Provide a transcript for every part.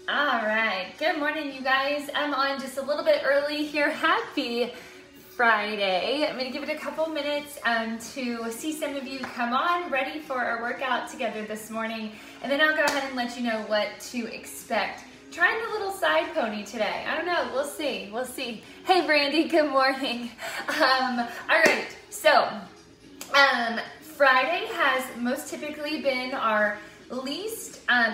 All right, good morning, you guys. I'm on just a little bit early here. Happy Friday. I'm gonna give it a couple minutes to see some of you come on, ready for our workout together this morning, and then I'll go ahead and let you know what to expect. Trying a little side pony today. I don't know, we'll see. Hey Brandy, good morning. All right, so Friday has most typically been our least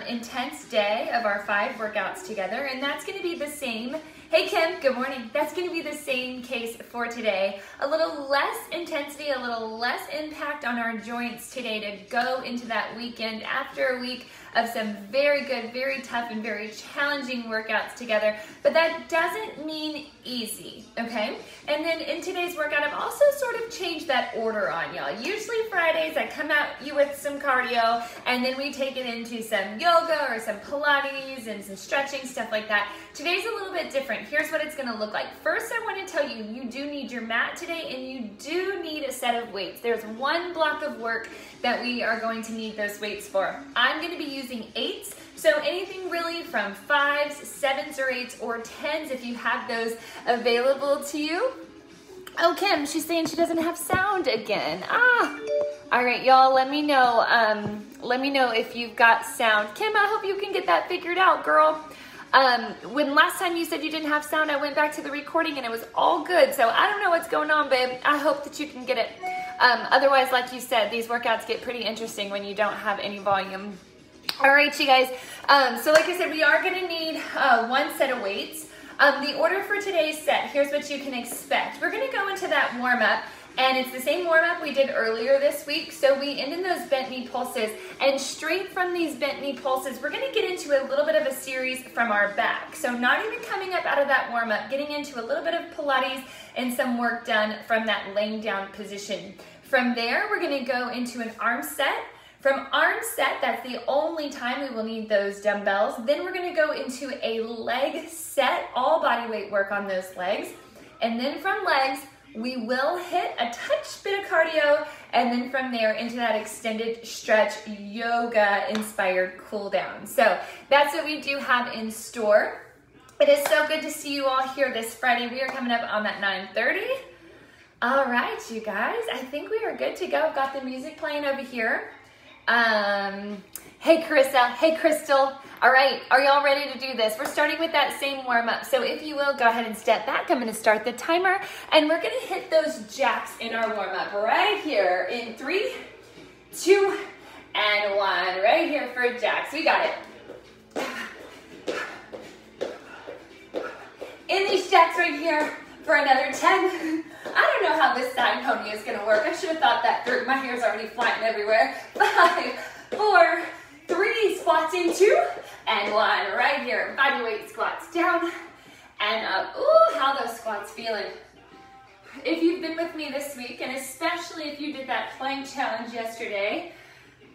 intense day of our 5 workouts together, and that's going to be the same. Hey Kim, good morning. That's going to be the same case for today. A little less intensity, a little less impact on our joints today to go into that weekend after a week of some very good, very tough, and very challenging workouts together. But that doesn't mean easy, okay? And then in today's workout, I've also sort of changed that order on y'all. Usually Fridays, I come at you with some cardio, and then we take it into some yoga or some Pilates and some stretching, stuff like that. Today's a little bit different. Here's what it's gonna look like. First, I wanna tell you, you do need your mat today, and you do need a set of weights. There's one block of work that we are going to need those weights for. I'm gonna be using 8s, so anything really from 5s, 7s, or 8s, or 10s if you have those available to you. Oh, Kim, she's saying she doesn't have sound again. All right, y'all, let me know if you've got sound. Kim, I hope you can get that figured out, girl. When last time you said you didn't have sound, I went back to the recording and it was all good. So I don't know what's going on, babe. I hope that you can get it. Otherwise, like you said, these workouts get pretty interesting when you don't have any volume. All right, you guys. So like I said, we are gonna need one set of weights. The order for today's set, here's what you can expect. We're gonna go into that warm-up, and it's the same warm-up we did earlier this week. So we end in those bent knee pulses, and straight from these bent knee pulses, we're gonna get into a little bit of a series from our back. So not even coming up out of that warm-up, getting into a little bit of Pilates and some work done from that laying down position. From there, we're gonna go into an arm set. From arm set, that's the only time we will need those dumbbells. Then we're gonna go into a leg set, all body weight work on those legs. And then from legs, we will hit a touch bit of cardio, and then from there into that extended stretch yoga inspired cool down. So that's what we do have in store. It is so good to see you all here this Friday. We are coming up on that 9:30. All right, you guys, I think we are good to go. I've got the music playing over here. Hey Carissa, hey Crystal. All right, are y'all ready to do this? We're starting with that same warm up. So if you will, go ahead and step back. I'm gonna start the timer, and we're gonna hit those jacks in our warm up right here in 3, 2, and 1. Right here for jacks, we got it. In these jacks right here for another 10. I don't know how this side pony is gonna work. I should have thought that through. My hair's already flying everywhere. 5, 4, 3, squats in 2, and 1. Right here, body weight squats down and up. Ooh, how those squats feeling. If you've been with me this week, and especially if you did that plank challenge yesterday,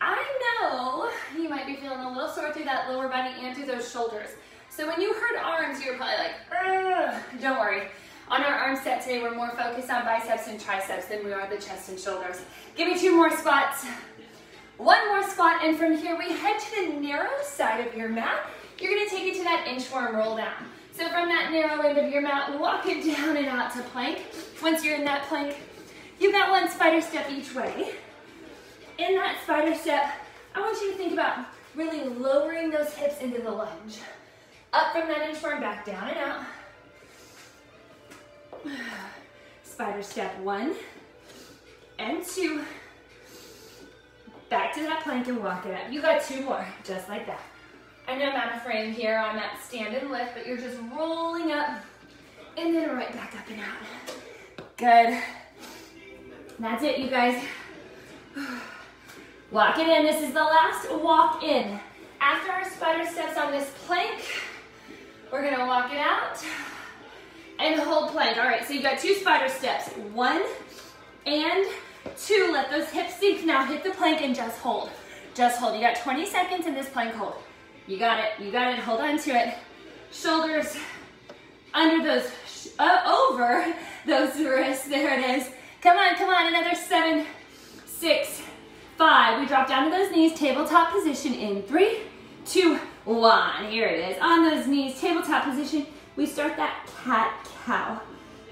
I know you might be feeling a little sore through that lower body and through those shoulders. So when you heard arms, you're probably like, ugh. Don't worry. On our arm set today, we're more focused on biceps and triceps than we are the chest and shoulders. Give me 2 more squats. 1 more squat, and from here we head to the narrow side of your mat. You're gonna take it to that inchworm roll down. So from that narrow end of your mat, walk it down and out to plank. Once you're in that plank, you've got 1 spider step each way. In that spider step, I want you to think about really lowering those hips into the lunge. Up from that inchworm, back down and out. Spider step 1 and 2. Back to that plank and walk it up. You got 2 more, just like that. I know I'm out of frame here on that stand and lift, but you're just rolling up and then right back up and out. Good. That's it, you guys. Walk it in. This is the last walk in. After our spider steps on this plank, we're gonna walk it out and hold plank. All right, so you've got 2 spider steps. 1 and 2. Let those hips sink. Now hit the plank and just hold. Just hold. You got 20 seconds in this plank hold. You got it. You got it. Hold on to it. Shoulders under those, over those wrists. There it is. Come on, come on. Another 7, 6, 5. We drop down to those knees. Tabletop position in 3, 2, 1. Here it is. On those knees, tabletop position. We start that cat-cow.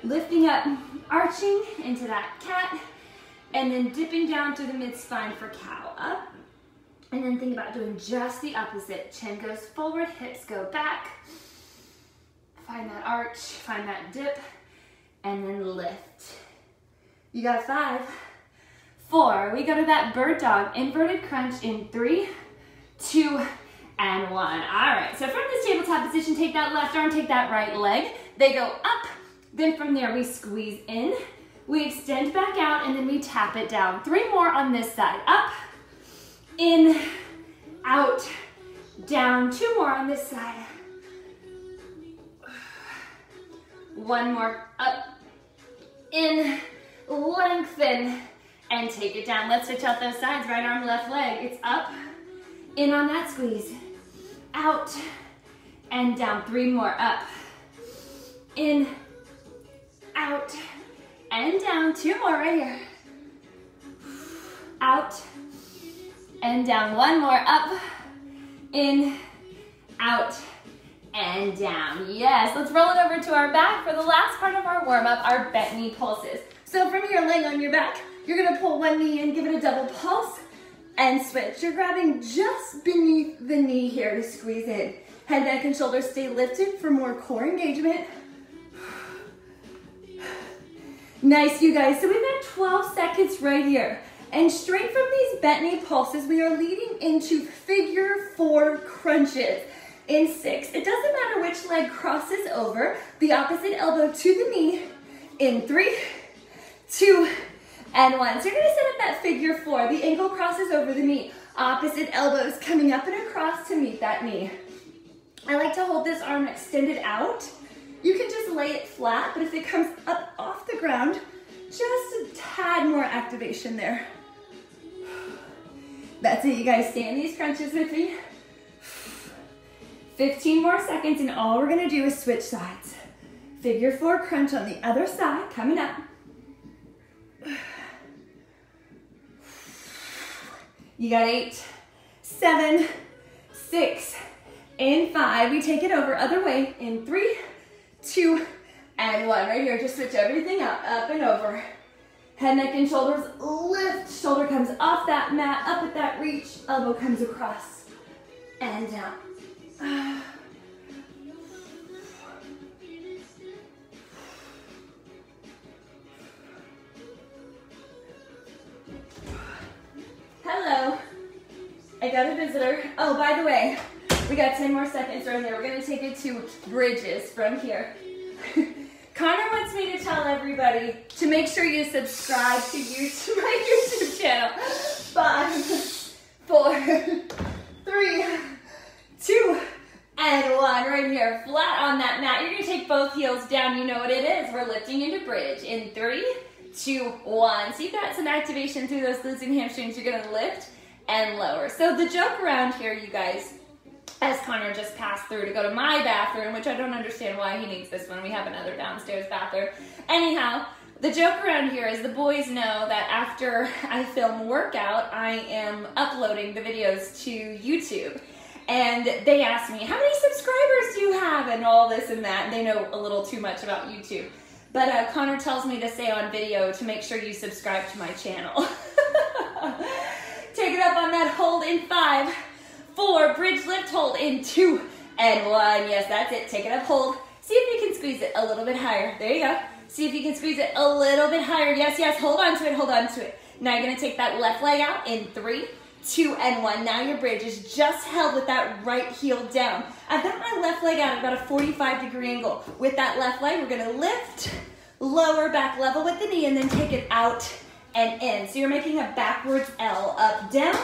Lifting up, arching into that cat, and then dipping down through the mid-spine for cow. Up, and then think about doing just the opposite. Chin goes forward, hips go back. Find that arch, find that dip, and then lift. You got 5, 4. We go to that bird dog, inverted crunch in 3, 2, and 1. All right, so from this tabletop position, take that left arm, take that right leg. They go up, then from there we squeeze in, we extend back out, and then we tap it down. 3 more on this side. Up, in, out, down. 2 more on this side. 1 more. Up, in, lengthen, and take it down. Let's switch out those sides. Right arm, left leg. It's up, in on that squeeze, out, and down. 3 more. Up, in, out, and down. 2 more right here. Out, and down. 1 more. Up, in, out, and down. Yes, let's roll it over to our back for the last part of our warm-up, our bent knee pulses. So from here, laying on your back, you're gonna pull one knee in, give it a double pulse, and switch. You're grabbing just beneath the knee here to squeeze in. Head, neck, and shoulders stay lifted for more core engagement. Nice, you guys. So we've got 12 seconds right here. And straight from these bent knee pulses, we are leading into figure 4 crunches. In 6, it doesn't matter which leg crosses over, the opposite elbow to the knee. In 3, 2, and 1. So you're gonna set up that figure 4. The ankle crosses over the knee. Opposite elbows coming up and across to meet that knee. I like to hold this arm extended out. You can just lay it flat, but if it comes up off the ground, just a tad more activation there. That's it, you guys. Stay in these crunches with me. 15 more seconds, and all we're gonna do is switch sides. Figure 4 crunch on the other side, coming up. You got 8, 7, 6, and 5. We take it over, other way, in 3, 2, and 1. Right here, just switch everything up and over. Head, neck, and shoulders lift. Shoulder comes off that mat, up at that reach. Elbow comes across and down. Hello. I got a visitor. Oh, by the way, we got 10 more seconds right here. We're going to take it to bridges from here. Connor wants me to tell everybody to make sure you subscribe to my YouTube channel. 5, 4, 3, 2, and 1. Right here, flat on that mat. You're going to take both heels down. You know what it is. We're lifting into bridge in 3, 2, 1. So you've got some activation through those glutes and hamstrings. You're going to lift and lower. So the joke around here, you guys, as Connor just passed through to go to my bathroom, which I don't understand why he needs this one. We have another downstairs bathroom. Anyhow, the joke around here is the boys know that after I film a workout, I am uploading the videos to YouTube. And they ask me, how many subscribers do you have? And all this and that. And they know a little too much about YouTube. But Connor tells me to say on video to make sure you subscribe to my channel. Take it up on that hold in 5, 4, bridge lift hold in 2, and 1. Yes, that's it. Take it up, hold. See if you can squeeze it a little bit higher. There you go. See if you can squeeze it a little bit higher. Yes, yes. Hold on to it. Hold on to it. Now you're going to take that left leg out in 3, 2, and 1. Now your bridge is just held with that right heel down. I've got my left leg out at about a 45-degree angle. With that left leg, we're going to lift, lower, back level with the knee, and then take it out and in. So you're making a backwards L. Up, down,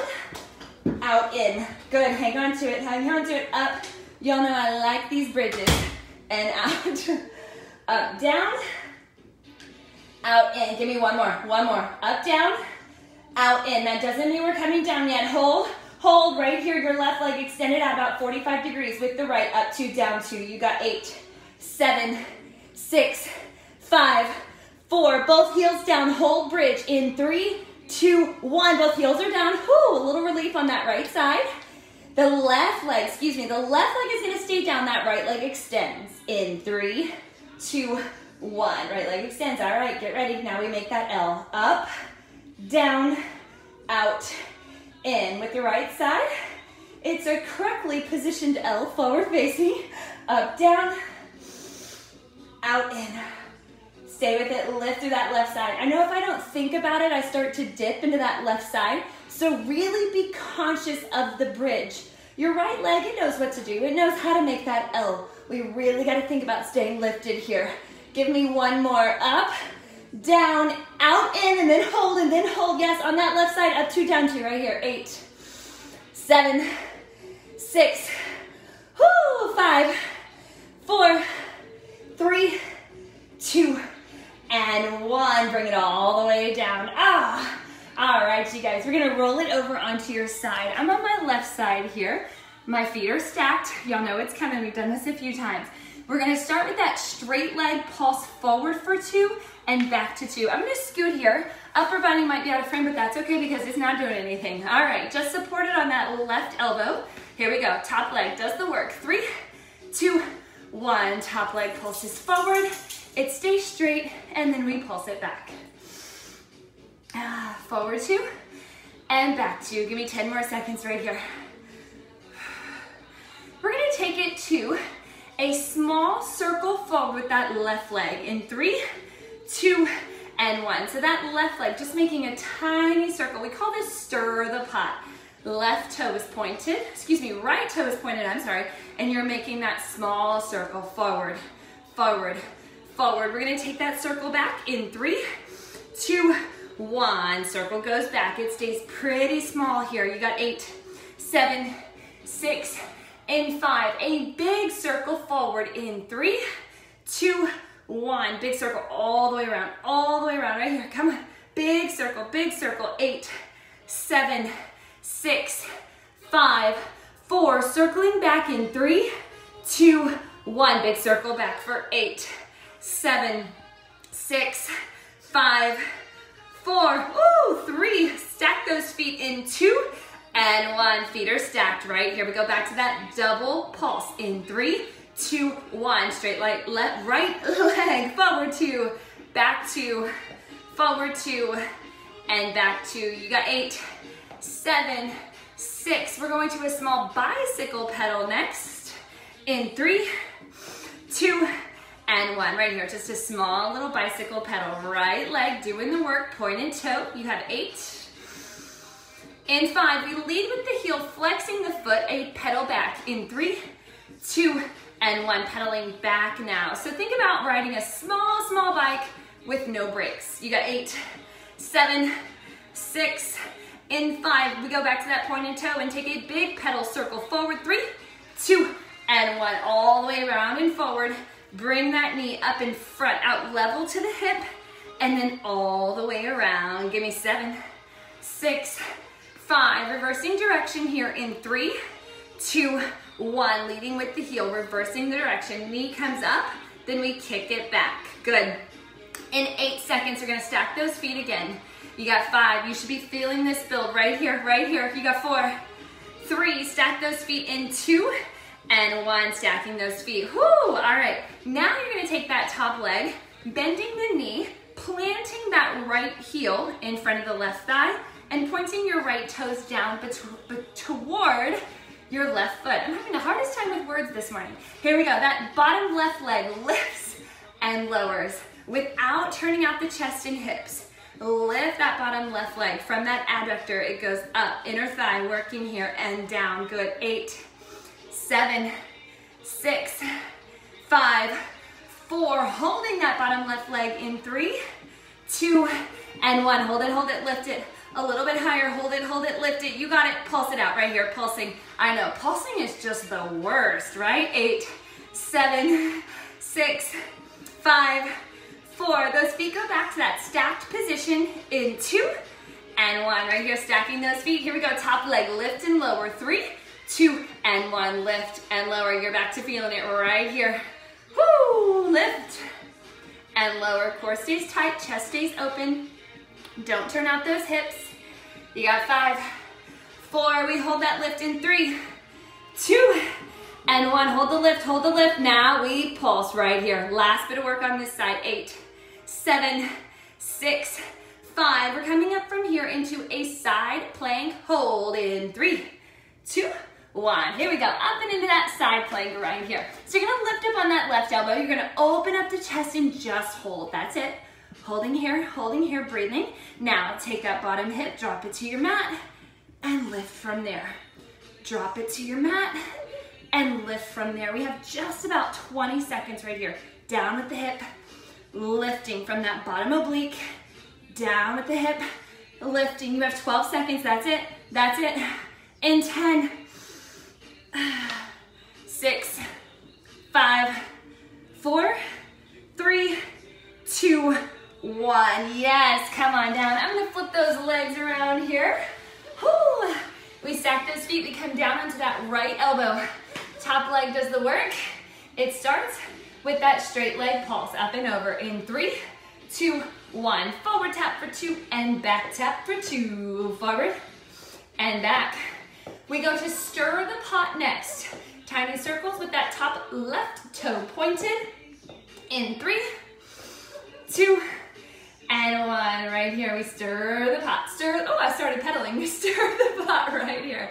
out, in. Good. Hang on to it. Hang on to it. Up. Y'all know I like these bridges. And out. Up, down, out, in. Give me one more. One more. Up, down, out, in. That doesn't mean we're coming down yet. Hold. Hold right here. Your left leg extended out about 45 degrees with the right. Up, 2, down, 2. You got 8, 7, 6, 5, 4. Both heels down. Hold bridge in 3, 2, 1. Both heels are down. Whew, a little relief on that right side. The left leg is gonna stay down, that right leg extends. In 3, 2, 1. Right leg extends, all right, get ready. Now we make that L. Up, down, out, in. With your right side, it's a correctly positioned L, forward facing. Up, down, out, in. Stay with it, lift through that left side. I know if I don't think about it, I start to dip into that left side. So really be conscious of the bridge. Your right leg, it knows what to do. It knows how to make that L. We really got to think about staying lifted here. Give me one more. Up, down, out, in, and then hold, and then hold. Yes, on that left side, up, 2, down, 2, right here. 8, 7, 6, 5, 4, 3, 2, and 1. Bring it all the way down. All right, you guys, we're gonna roll it over onto your side. I'm on my left side here. My feet are stacked. Y'all know it's coming. We've done this a few times. We're gonna start with that straight leg pulse forward for 2 and back to 2. I'm gonna scoot here. Upper body might be out of frame, but that's okay because it's not doing anything. All right, just support it on that left elbow. Here we go. Top leg does the work. 3, 2, 1. Top leg pulses forward. It stays straight, and then we pulse it back. Forward 2 and back 2. Give me 10 more seconds right here. We're gonna take it to a small circle forward with that left leg in 3, 2, and 1. So that left leg, just making a tiny circle. We call this stir the pot. Left toe is pointed, right toe is pointed, I'm sorry, and you're making that small circle forward, forward, forward. We're gonna take that circle back in 3, 2, 1. Circle goes back. It stays pretty small here. You got 8, 7, 6, and 5. A big circle forward in 3, 2, 1. Big circle all the way around, right here. Come on. Big circle, 8, 7, 6, 5, 4. Circling back in 3, 2, 1. Big circle back for 8, 7, 6, 5, 4, 3. Stack those feet in 2 and 1. Feet are stacked right here. We go back to that double pulse in 3, 2, 1. Straight right leg forward 2, back 2, forward 2, and back 2. You got 8, 7, 6. We're going to a small bicycle pedal next in 3, 2, and 1. Right here, just a small little bicycle pedal. Right leg doing the work, pointed toe. You have 8. In 5, we lead with the heel, flexing the foot, a pedal back in 3, 2, and 1. Pedaling back now. So think about riding a small bike with no brakes. You got 8, 7, 6. In 5, we go back to that pointed toe and take a big pedal circle forward. 3, 2, and 1. All the way around and forward. Bring that knee up in front, out level to the hip, and then all the way around. Give me 7, 6, 5. Reversing direction here in 3, 2, 1. Leading with the heel, reversing the direction. Knee comes up, then we kick it back. Good. In 8 seconds, we're gonna stack those feet again. You got 5. You should be feeling this build right here, right here. You got 4, 3. Stack those feet in 2, and 1. Stacking those feet. Whoo! All right. Now you're going to take that top leg, bending the knee, planting that right heel in front of the left thigh, and pointing your right toes down toward your left foot. I'm having the hardest time with words this morning. Here we go. That bottom left leg lifts and lowers without turning out the chest and hips. Lift that bottom left leg from that adductor. It goes up, inner thigh working here and down. Good. 8, 7, 6, 5, 4. Holding that bottom left leg in 3, 2, and 1. Hold it, lift it. A little bit higher, hold it, lift it. You got it, pulse it out right here, pulsing. I know, pulsing is just the worst, right? 8, 7, 6, 5, 4. Those feet go back to that stacked position in 2 and 1. Right here, stacking those feet. Here we go, top leg, lift and lower. 3, 2, and 1. Lift and lower. You're back to feeling it right here. Woo! Lift and lower. Core stays tight, chest stays open. Don't turn out those hips. You got 5, 4. We hold that lift in 3, and 1. Hold the lift, hold the lift. Now we pulse right here. Last bit of work on this side. 8, 7, 6, 5. We're coming up from here into a side plank hold in 3, 2, 1. Here we go. Up and into that side plank right here. So you're gonna lift up on that left elbow. You're gonna open up the chest and just hold. That's it. Holding here, breathing. Now take that bottom hip, drop it to your mat, and lift from there. Drop it to your mat, and lift from there. We have just about 20 seconds right here. Down with the hip, lifting from that bottom oblique, down with the hip, lifting. You have 12 seconds, that's it, that's it. In 10, 6, 5, 4, 3, 2, 1. Yes, come on down. I'm gonna flip those legs around here. Whew. We stack those feet, we come down onto that right elbow. Top leg does the work. It starts with that straight leg pulse, up and over in 3, 2, 1. Forward tap for 2, and back tap for 2. Forward and back. We go to stir the pot next. Tiny circles with that top left toe pointed in 3, 2, and 1. Right here, we stir the pot. Oh, I started pedaling. We stir the pot right here.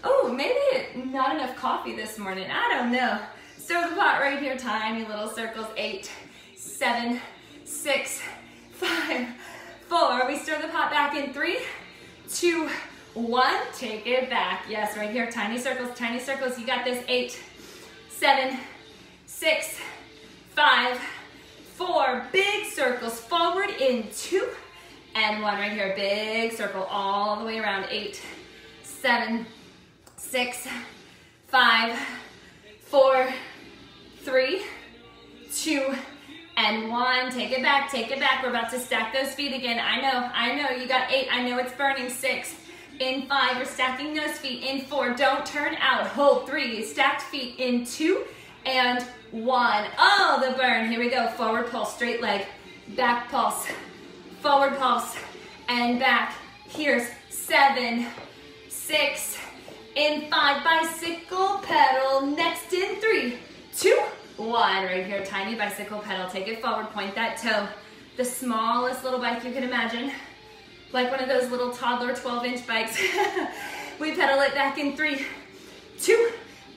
Oh, maybe not enough coffee this morning. I don't know. Stir the pot right here. Tiny little circles. 8, 7, 6, 5, 4. We stir the pot back in 3, 2, 1. Take it back. Yes, right here. Tiny circles, tiny circles. You got this. 8, 7, 6, 5, 4. Big circles forward in 2 and 1. Right here. Big circle all the way around. 8, 7, 6, 5, 4, 3, 2, and 1. Take it back, take it back. We're about to stack those feet again. I know, you got 8. I know it's burning. 6, in 5, we're stacking those feet. In 4, don't turn out. Hold 3, stacked feet in 2 and 1. Oh, the burn. Here we go. Forward pulse, straight leg, back pulse, forward pulse, and back. Here's 7, 6, in 5, bicycle pedal. Next in 3, 2, 1. Right here, tiny bicycle pedal. Take it forward, point that toe. The smallest little bike you can imagine. Like one of those little toddler 12-inch bikes. We pedal it back in 3, 2,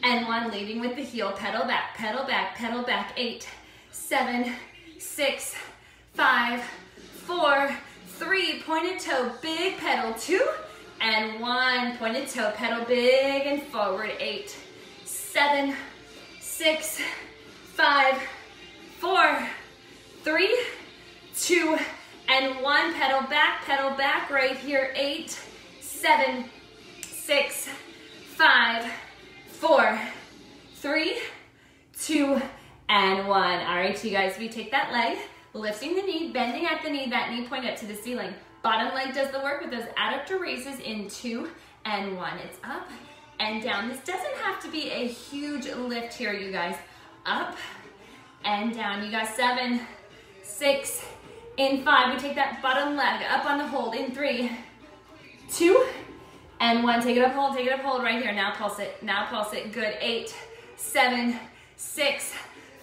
and 1. Leading with the heel. Pedal back, pedal back, pedal back. 8, 7, 6, 5, 4, 3. Pointed toe, big pedal. 2, and 1. Pointed toe, pedal big and forward. 8, 7, 6, 5, 4, 3, 2, and 1. Pedal back right here. 8, 7, 6, 5, 4, 3, 2, and 1. All right, you guys, we take that leg, lifting the knee, bending at the knee, that knee point up to the ceiling. Bottom leg does the work with those adductor raises in 2 and 1. It's up and down. This doesn't have to be a huge lift here, you guys. Up and down. You got 7, 6, in 5. We take that bottom leg up on the hold in 3, 2, and 1. Take it up, hold right here. Now pulse it, good. 8, 7, 6,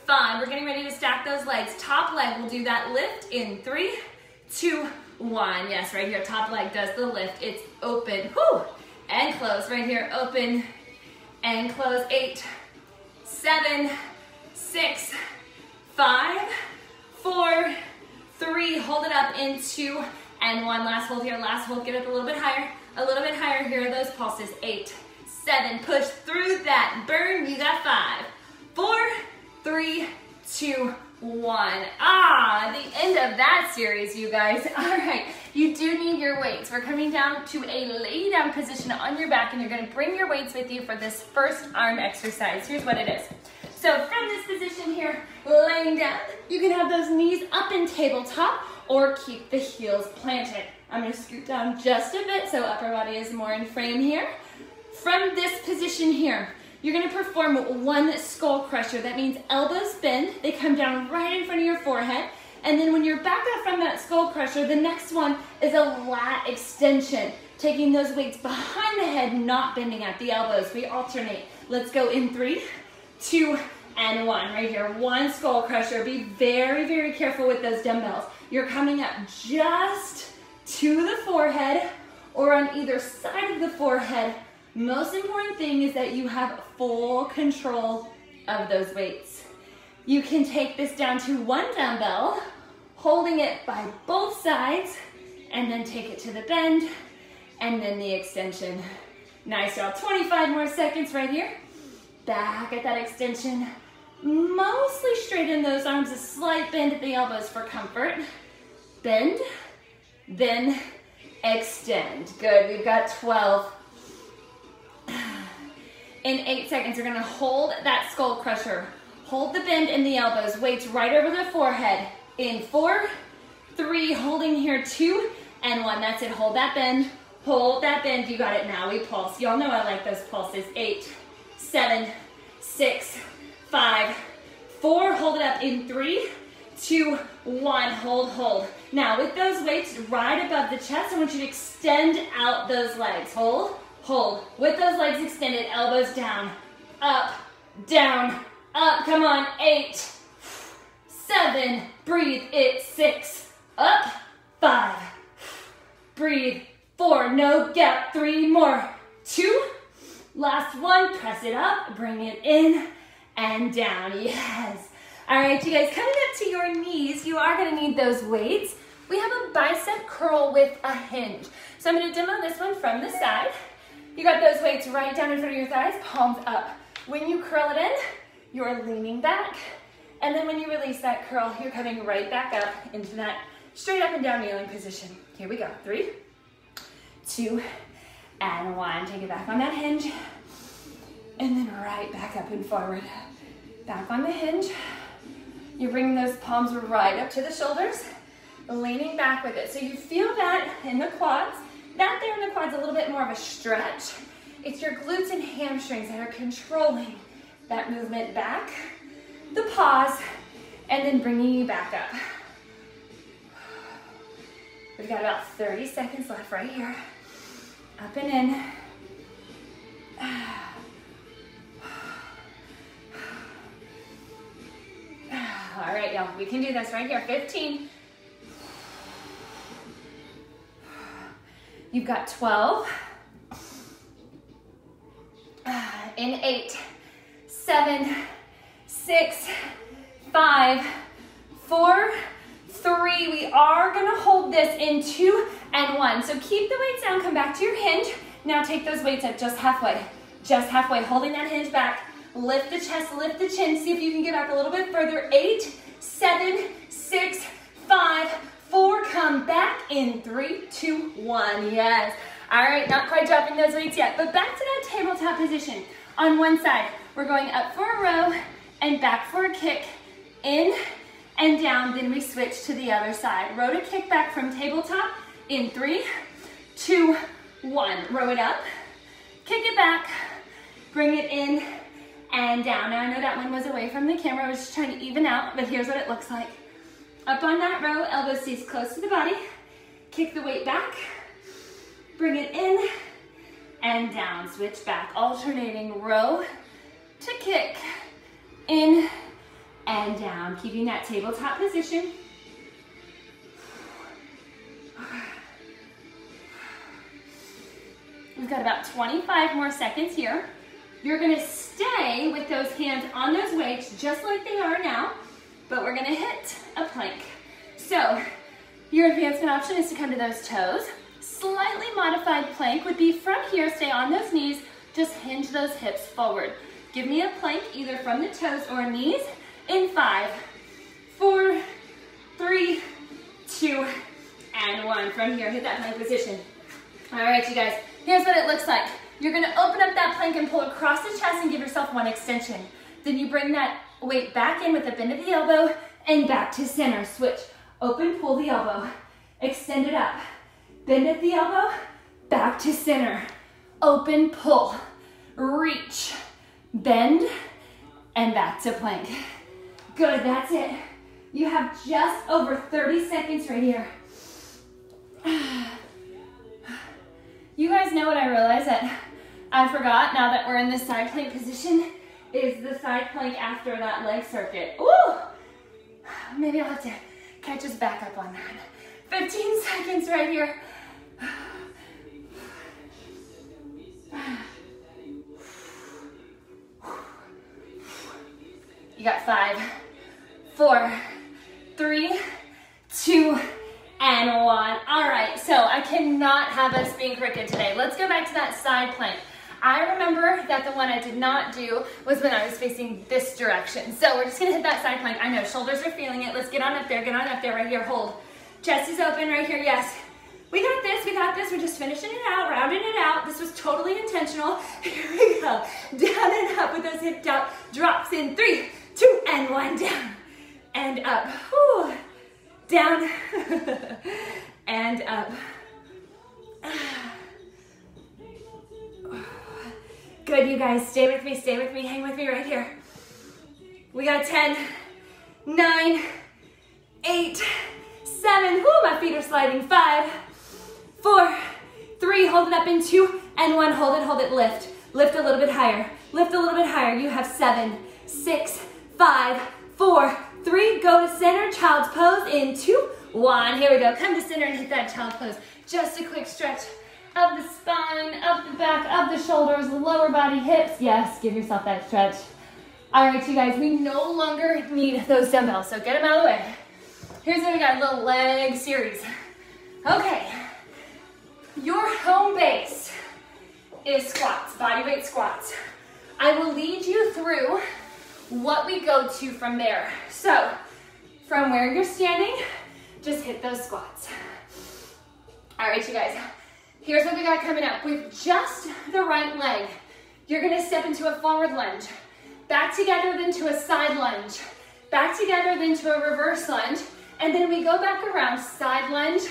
5. We're getting ready to stack those legs. Top leg will do that lift in 3, 2, 1. Yes, right here, top leg does the lift. It's open, whoo, and close right here. Open and close. 8, 7, 6, 5, 4, 3. Hold it up in 2 and 1. Last hold here, last hold. Get up a little bit higher Here are those pulses. 8, 7. Push through that. Burn. You got 5, 4, 3, 2, 1. The end of that series, you guys. All right, you do need your weights. We're coming down to a lay down position on your back, and you're gonna bring your weights with you for this first arm exercise. Here's what it is. So from this position here, laying down, you can have those knees up in tabletop or keep the heels planted. I'm gonna scoot down just a bit so upper body is more in frame here. From this position here, you're gonna perform one skull crusher. That means elbows bend, they come down right in front of your forehead. And then when you're back up from that skull crusher, the next one is a lat extension. Taking those weights behind the head, not bending at the elbows. We alternate. Let's go in 3, 2, and 1. Right here, 1 skull crusher. Be very, very careful with those dumbbells. You're coming up just to the forehead or on either side of the forehead. Most important thing is that you have full control of those weights. You can take this down to 1 dumbbell, holding it by both sides, and then take it to the bend, and then the extension. Nice job. 25 more seconds right here. Back at that extension. Mostly straighten those arms, a slight bend at the elbows for comfort. Bend, then extend. Good, we've got 12. In 8 seconds, you're gonna hold that skull crusher. Hold the bend in the elbows, weights right over the forehead. In 4, 3, holding here, 2, and 1. That's it, hold that bend, you got it now. We pulse, y'all know I like those pulses. 8, 7, 6, 5, 4, hold it up in 3, 2, 1, hold. Now with those weights right above the chest, I want you to extend out those legs. Hold. With those legs extended, elbows down, up, come on, 8, 7, breathe it, 6, up, 5, breathe, 4, no gap, 3 more, 2, last 1, press it up, bring it in, and down, yes. All right, you guys, coming up to your knees, you are gonna need those weights. We have a bicep curl with a hinge. So I'm gonna demo this one from the side. You got those weights right down in front of your thighs, palms up. When you curl it in, you're leaning back. And then when you release that curl, you're coming right back up into that straight up and down kneeling position. Here we go, 3, 2, and 1. Take it back on that hinge. And then right back up and forward. Back on the hinge. You're bringing those palms right up to the shoulders, leaning back with it. So you feel that in the quads. That there in the quads a little bit more of a stretch. It's your glutes and hamstrings that are controlling that movement back, the pause, and then bringing you back up. We've got about 30 seconds left right here. Up and in. All right, y'all, we can do this right here. 15. You've got 12. In 8, 7, 6, 5, 4, 3. We are gonna hold this in 2 and 1. So keep the weights down, come back to your hinge. Now take those weights up just halfway, holding that hinge back. Lift the chest, lift the chin. See if you can get back a little bit further. 8, 7, 6, 5, 4, come back in 3, 2, 1, yes. All right, not quite dropping those weights yet, but back to that tabletop position. On one side, we're going up for a row and back for a kick, in and down, then we switch to the other side. Row to kick back from tabletop in 3, 2, 1. Row it up, kick it back, bring it in and down. Now I know that one was away from the camera, I was just trying to even out, but here's what it looks like. Up on that row, elbow stays close to the body. Kick the weight back. Bring it in and down. Switch back, alternating row to kick. In and down. Keeping that tabletop position. We've got about 25 more seconds here. You're gonna stay with those hands on those weights just like they are now. But we're gonna hit a plank. So your advancement option is to come to those toes. Slightly modified plank would be from here, stay on those knees, just hinge those hips forward. Give me a plank either from the toes or knees in 5, 4, 3, 2, and 1. From here, hit that plank position. All right, you guys, here's what it looks like. You're gonna open up that plank and pull across the chest and give yourself 1 extension. Then you bring that weight back in with a bend of the elbow and back to center. Switch. Open, pull the elbow. Extend it up. Bend at the elbow, back to center. Open, pull. Reach. Bend, and back to plank. Good, that's it. You have just over 30 seconds right here. You guys know what I realized that I forgot now that we're in this side plank position is the side plank after that leg circuit. Ooh! Maybe I'll have to catch us back up on that. 15 seconds right here. You got 5, 4, 3, 2, and 1. All right, so I cannot have us being crooked today. Let's go back to that side plank. I remember that the one I did not do was when I was facing this direction. So we're just gonna hit that side plank. I know, shoulders are feeling it. Let's get on up there right here, hold. Chest is open right here, yes. We got this, We're just finishing it out, rounding it out. This was totally intentional. Here we go, down and up with those hip drops in 3, 2, and 1, down and up. Whew. Down and up. Good, you guys, stay with me, hang with me right here. We got 10, 9, 8, 7, whoo, my feet are sliding, 5, 4, 3, hold it up in 2, and 1, hold it, lift. Lift a little bit higher, You have 7, 6, 5, 4, 3, go to center, child's pose in 2, 1. Here we go, come to center and hit that child's pose. Just a quick stretch of the spine, up the back, up the shoulders, lower body, hips. Yes, give yourself that stretch. All right, you guys, we no longer need those dumbbells, so get them out of the way. Here's what we got, a little leg series. Okay, your home base is squats, bodyweight squats. I will lead you through what we go to from there. So, from where you're standing, just hit those squats. All right, you guys, here's what we got coming up. With just the right leg, you're gonna step into a forward lunge, back together, then to a side lunge, back together, then to a reverse lunge, and then we go back around, side lunge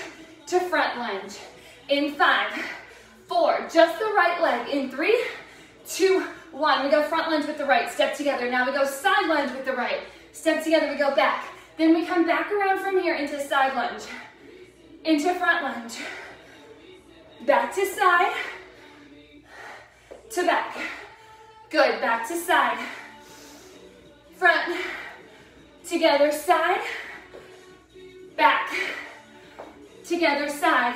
to front lunge. In 5, 4, just the right leg. In 3, 2, 1, we go front lunge with the right, step together. Now we go side lunge with the right, step together, we go back. Then we come back around from here into side lunge, into front lunge, back to side, to back. Good, back to side, front, together, side, back, together, side,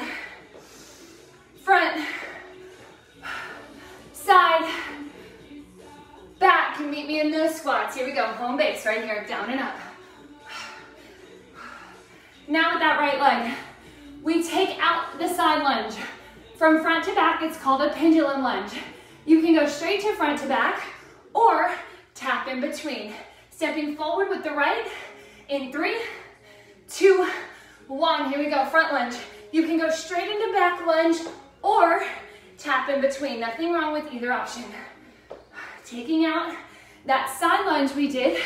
front, side, back. Meet me in those squats. Here we go, home base right here, down and up. Now with that right leg, we take out the side lunge. From front to back, it's called a pendulum lunge. You can go straight to front to back or tap in between. Stepping forward with the right in 3, 2, 1. Here we go, front lunge. You can go straight into back lunge or tap in between. Nothing wrong with either option. Taking out that side lunge we did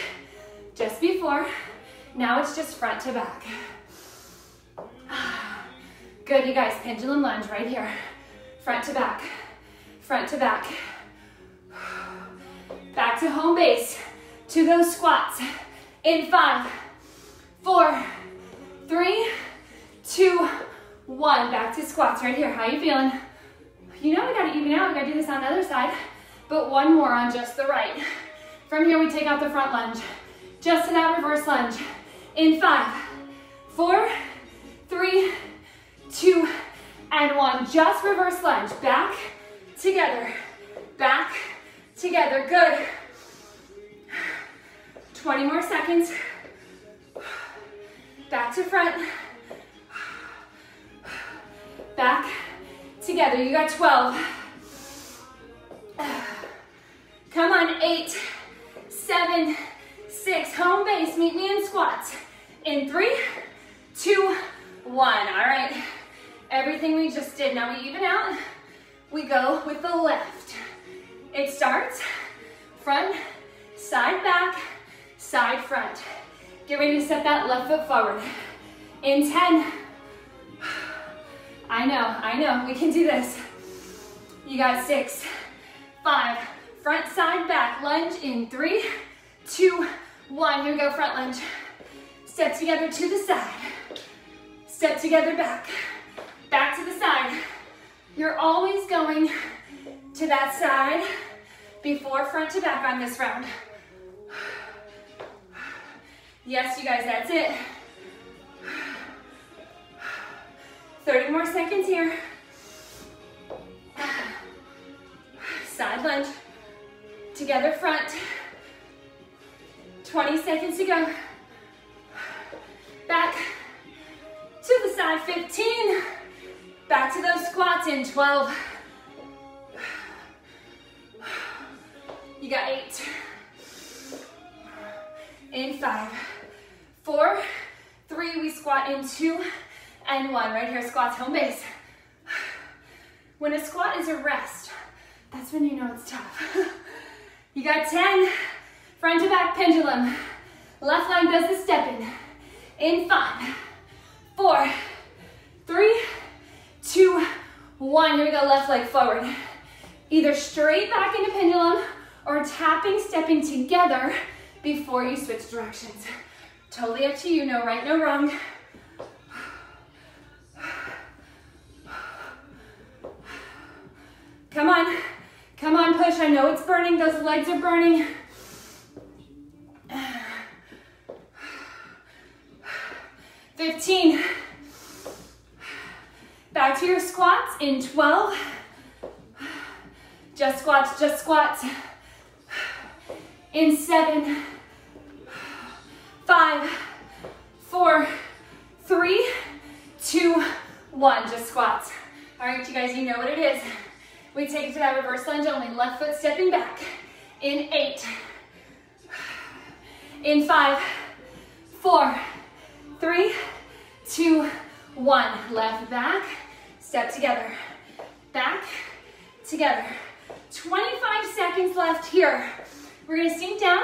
just before. Now it's just front to back. Good, you guys, pendulum lunge right here. Front to back, front to back. Back to home base, to those squats. In 5, 4, 3, 2, 1. Back to squats right here. How you feeling? You know we gotta even out, we gotta do this on the other side, but one more on just the right. From here we take out the front lunge, just to that reverse lunge. In 5, 4, 3, 2, and 1. Just reverse lunge, back, together, good. 20 more seconds. Back to front, back, together. You got 12. Come on, 8, 7, 6. Home base, meet me in squats. In 3, 2, 1. All right, everything we just did. Now we even out. We go with the left. It starts front, side back, side front. Get ready to step that left foot forward. In 10. I know, we can do this. You got 6, 5, front, side, back, lunge in 3, 2, 1. Here we go, front lunge. Step together to the side. Step together back. Back to the side. You're always going to that side before front to back on this round. Yes, you guys, that's it. 30 more seconds here. Side lunge. Together front. 20 seconds to go. Back to the side, 15. Back to those squats in 12. You got 8. In 5, 4, 3, we squat in 2, and 1. Right here, squats home base. When a squat is a rest, that's when you know it's tough. You got 10, front to back pendulum. Left leg does the stepping. In 5, 4, 3, 2, 1. Here we go, left leg forward. Either straight back into pendulum or tapping, stepping together before you switch directions. Totally up to you, no right, no wrong. Come on, come on, push. I know it's burning, those legs are burning. 15. Back to your squats in 12. Just squats, just squats. In 7, 5, 4, 3, 2, 1. Just squats. All right, you guys, you know what it is. We take it to that reverse lunge only. Left foot stepping back. In 8, in 5, 4, 3, 2, 1. Left back, step together. Back, together. 25 seconds left here. We're gonna sink down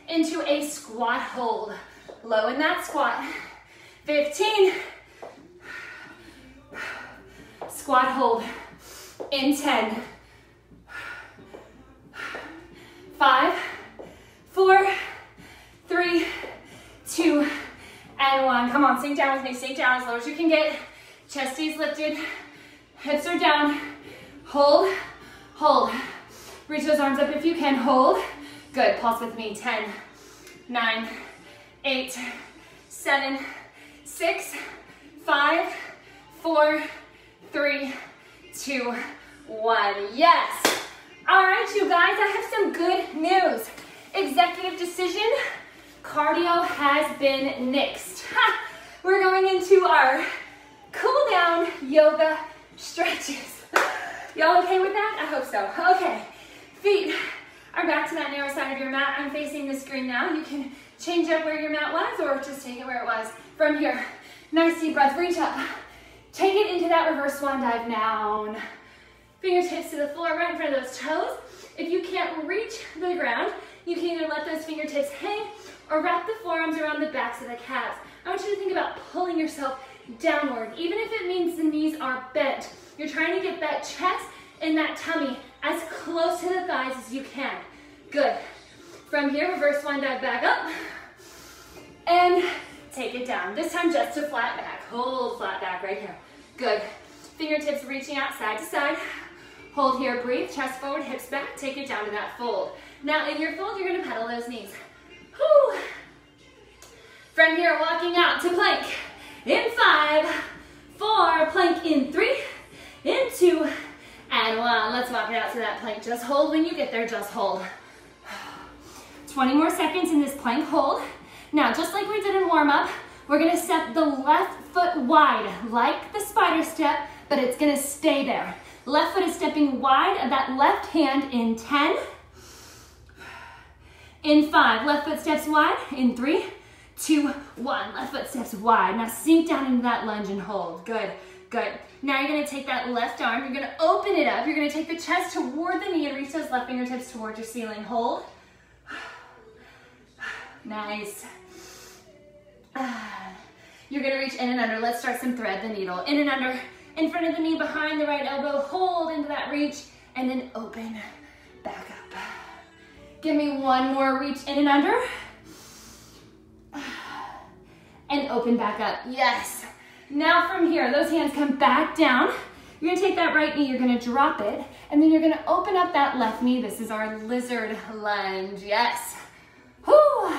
into a squat hold. Low in that squat. 15. Squat hold. In 10. 5, 4, 3, 2, and 1. Come on, sink down with me. Sink down as low as you can get. Chest is lifted. Hips are down. Hold, hold. Reach those arms up if you can. Hold. Good, pulse with me. 10, 9, 8, 7, 6, 5, 4, 3, 2, 1. Yes. All right, you guys, I have some good news. Executive decision, cardio has been nixed. We're going into our cool down yoga stretches. Y'all okay with that? I hope so. Okay, feet are back to that narrow side of your mat. I'm facing the screen now. You can change up where your mat was or just take it where it was from here. Nice deep breath, reach up. Take it into that reverse swan dive down. Fingertips to the floor right in front of those toes. If you can't reach the ground, you can either let those fingertips hang or wrap the forearms around the backs of the calves. I want you to think about pulling yourself downward, even if it means the knees are bent. You're trying to get that chest and that tummy as close to the thighs as you can. Good. From here, reverse swan dive back up and take it down. This time just to flat back. Hold flat back right here. Good. Fingertips reaching out side to side. Hold here, breathe, chest forward, hips back, take it down to that fold. Now in your fold, you're gonna pedal those knees. Whew. From here, walking out to plank. In 5, 4, plank in 3, in 2, and 1. Let's walk it out to that plank. Just hold when you get there, just hold. 20 more seconds in this plank hold. Now, just like we did in warm up, we're gonna step the left foot wide, like the spider step, but it's gonna stay there. Left foot is stepping wide of that left hand in 10. In 5, left foot steps wide. In 3, 2, 1. Left foot steps wide. Now sink down into that lunge and hold. Good, good. Now you're gonna take that left arm, you're gonna open it up, you're gonna take the chest toward the knee and reach those left fingertips towards your ceiling. Hold. Nice. You're gonna reach in and under. Let's start some thread the needle. In and under, in front of the knee, behind the right elbow. Hold into that reach, and then open back up. Give me one more reach in and under. And open back up. Yes. Now from here, those hands come back down. You're gonna take that right knee, you're gonna drop it, And then you're gonna open up that left knee. This is our lizard lunge, yes. Whew.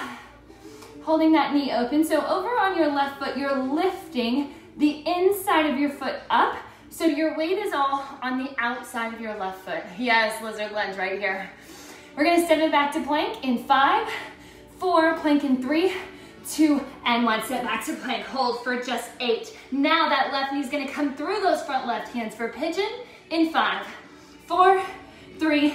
Holding that knee open. So over on your left foot, you're lifting the inside of your foot up. So your weight is all on the outside of your left foot. Yes, lizard lunge right here. We're gonna step it back to plank in 5, 4, plank in 3, 2, and 1. Step back to plank, hold for just 8. Now that left knee is gonna come through those front left hands for pigeon in 5, 4, 3,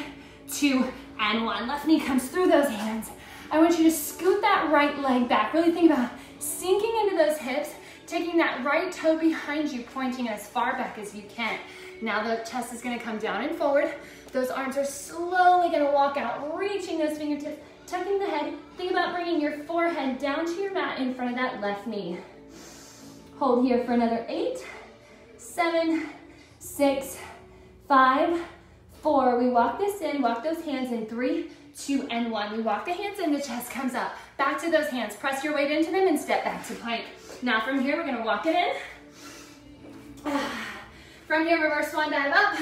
2, and 1. Left knee comes through those hands. I want you to scoot that right leg back. Really think about sinking into those hips, taking that right toe behind you, pointing as far back as you can. Now the chest is gonna come down and forward. Those arms are slowly gonna walk out, reaching those fingertips, tucking the head. Think about bringing your forehead down to your mat in front of that left knee. Hold here for another 8, 7, 6, 5, 4. We walk this in, walk those hands in 3, 2, and 1. We walk the hands in, the chest comes up. Back to those hands, press your weight into them and step back to plank. Now from here, we're gonna walk it in. From here, reverse swan dive up.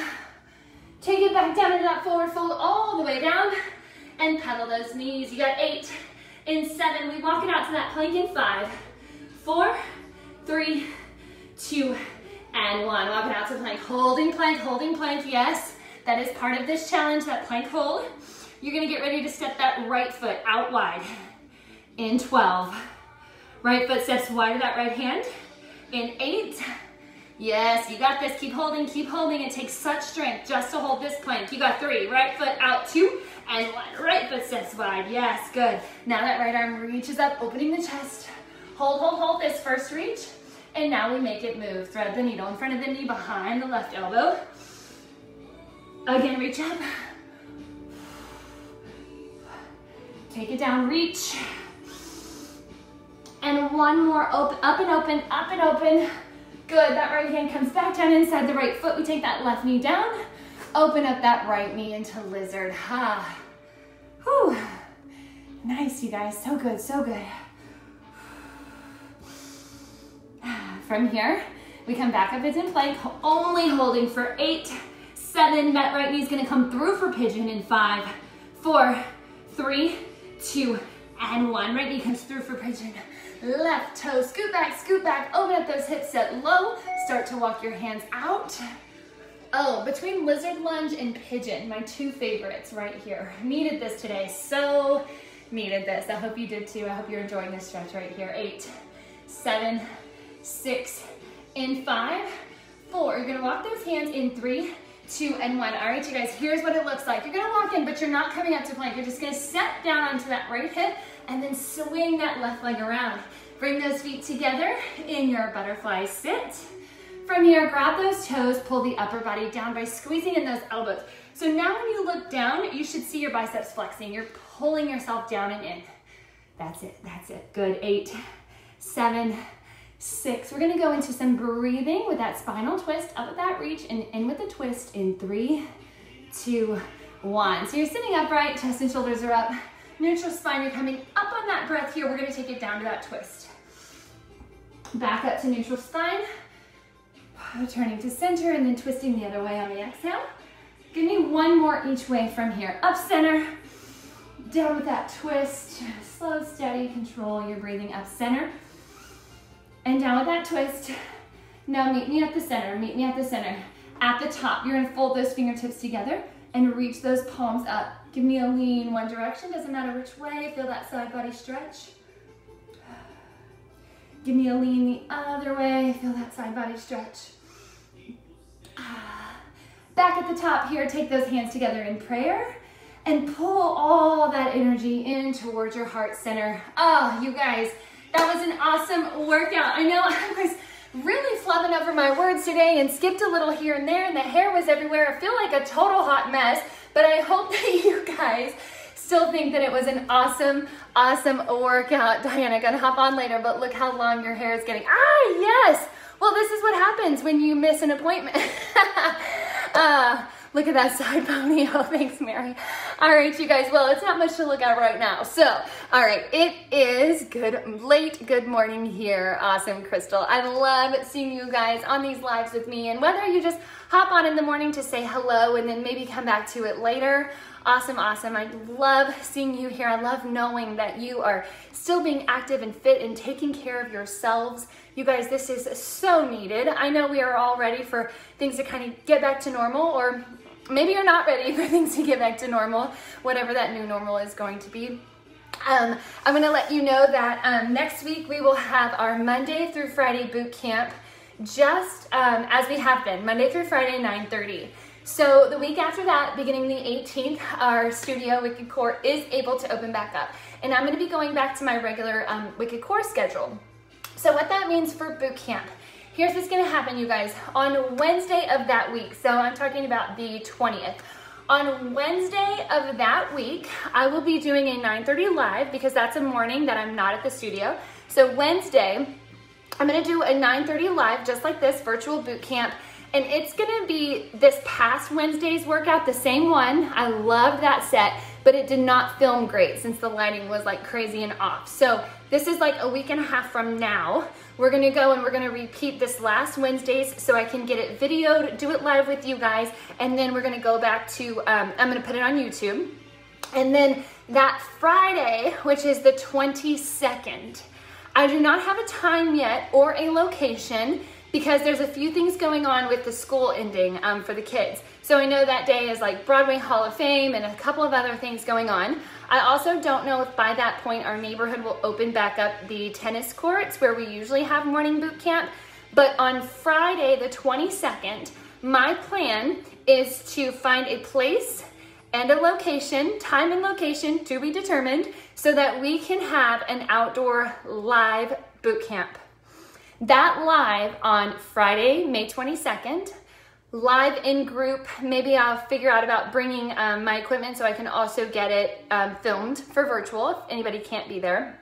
Take it back down into that forward fold all the way down and pedal those knees. You got 8. In 7, we walk it out to that plank in 5, 4, 3, 2, and 1. Walk it out to plank, holding plank, yes. That is part of this challenge, that plank hold. You're gonna get ready to step that right foot out wide in 12. Right foot steps wide of that right hand in 8. Yes, you got this. Keep holding. It takes such strength just to hold this plank. You got 3. Right foot out, 2, and 1. Right foot steps wide. Yes, good. Now that right arm reaches up, opening the chest. Hold this first reach. And now we make it move. Thread the needle in front of the knee, behind the left elbow. Again, reach up. Take it down, reach. And one more, open, up and open, up and open. Good, that right hand comes back down inside the right foot. We take that left knee down, open up that right knee into lizard. Ha. Whew. Nice, you guys, so good, so good. From here, we come back up into plank, only holding for 8, 7. That right knee is gonna come through for pigeon in 5, 4, 3, 2, and 1. Right knee comes through for pigeon. Left toe, scoot back, open up those hips, set low, start to walk your hands out. Oh, between lizard lunge and pigeon, my 2 favorites right here. Needed this today, so needed this. I hope you did too. I hope you're enjoying this stretch right here. 8, 7, 6, in 5, 4. You're gonna walk those hands in 3, 2, and 1. All right, you guys, here's what it looks like. You're gonna walk in, but you're not coming up to plank. You're just gonna set down onto that right hip and then swing that left leg around. Bring those feet together in your butterfly sit. From here, grab those toes, pull the upper body down by squeezing in those elbows. So now when you look down, you should see your biceps flexing. You're pulling yourself down and in. That's it, good. 8, 7, 6. We're gonna go into some breathing with that spinal twist, up with that reach, and in with the twist in 3, 2, 1. So you're sitting upright, chest and shoulders are up. Neutral spine, you're coming up on that breath here. We're gonna take it down to that twist. Back up to neutral spine. Returning to center and then twisting the other way on the exhale. Give me 1 more each way from here. Up center, down with that twist. Slow, steady, control your breathing. Up center and down with that twist. Now meet me at the center, meet me at the center. At the top, you're gonna fold those fingertips together and reach those palms up. Give me a lean one direction, doesn't matter which way. Feel that side body stretch. Give me a lean the other way. Feel that side body stretch. Back at the top here, take those hands together in prayer and pull all that energy in towards your heart center. Oh, you guys, that was an awesome workout. I know I was really flubbing over my words today and skipped a little here and there, and the hair was everywhere. I feel like a total hot mess, but I hope that you guys still think that it was an awesome, awesome workout. Diana, gonna hop on later, but look how long your hair is getting. Ah, yes. Well, this is what happens when you miss an appointment. Look at that side pony. Oh, thanks, Mary. All right, you guys. Well, it's not much to look at right now. So, all right, it is good morning here. Awesome, Crystal. I love seeing you guys on these lives with me. And whether you just hop on in the morning to say hello and then maybe come back to it later, awesome. I love seeing you here. I love knowing that you are still being active and fit and taking care of yourselves. You guys, this is so needed. I know we are all ready for things to kind of get back to normal, or maybe you're not ready for things to get back to normal, whatever that new normal is going to be. I'm going to let you know that next week we will have our Monday through Friday boot camp, just as we have been, Monday through Friday, 9:30. So the week after that, beginning the 18th, our studio Wicked Core is able to open back up. And I'm going to be going back to my regular Wicked Core schedule. So what that means for boot camp, here's what's going to happen, you guys. On Wednesday of that week, so I'm talking about the 20th. On Wednesday of that week, I will be doing a 9:30 live because that's a morning that I'm not at the studio. So Wednesday, I'm going to do a 9:30 live just like this, virtual boot camp. And it's gonna be this past Wednesday's workout, the same one. I love that set, but it did not film great since the lighting was like crazy and off. So this is like a week and a half from now. We're gonna go and we're gonna repeat this last Wednesday's so I can get it videoed, do it live with you guys, and then we're gonna go back to, I'm gonna put it on YouTube. And then that Friday, which is the 22nd, I do not have a time yet or a location, because there's a few things going on with the school ending for the kids. So I know that day is like Broadway Hall of Fame and a couple of other things going on. I also don't know if by that point our neighborhood will open back up the tennis courts where we usually have morning boot camp. But on Friday, the 22nd, my plan is to find a place and a location, time and location to be determined, so that we can have an outdoor live boot camp. That live on Friday, May 22nd, live in group. Maybe I'll figure out about bringing my equipment so I can also get it filmed for virtual if anybody can't be there.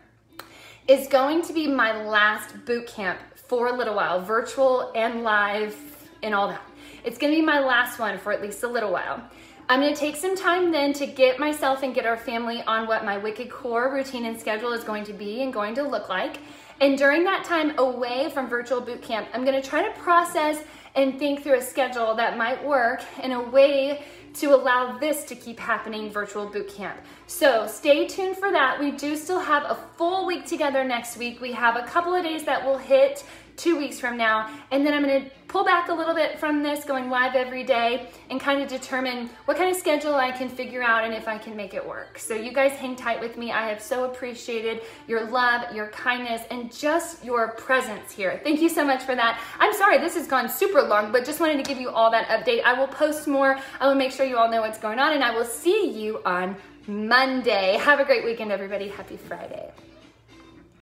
Is going to be my last boot camp for a little while, virtual and live and all that. It's gonna be my last one for at least a little while. I'm gonna take some time then to get myself and get our family on what my Wicked Core routine and schedule is going to be and going to look like. And during that time away from virtual boot camp, I'm gonna try to process and think through a schedule that might work in a way to allow this to keep happening, virtual boot camp. So stay tuned for that. We do still have a full week together next week. We have a couple of days that will hit 2 weeks from now, and then I'm gonna pull back a little bit from this, going live every day, and kind of determine what kind of schedule I can figure out and if I can make it work. So you guys hang tight with me. I have so appreciated your love, your kindness, and just your presence here. Thank you so much for that. I'm sorry this has gone super long, but just wanted to give you all that update. I will post more. I will make sure you all know what's going on, and I will see you on Monday. Have a great weekend, everybody. Happy Friday.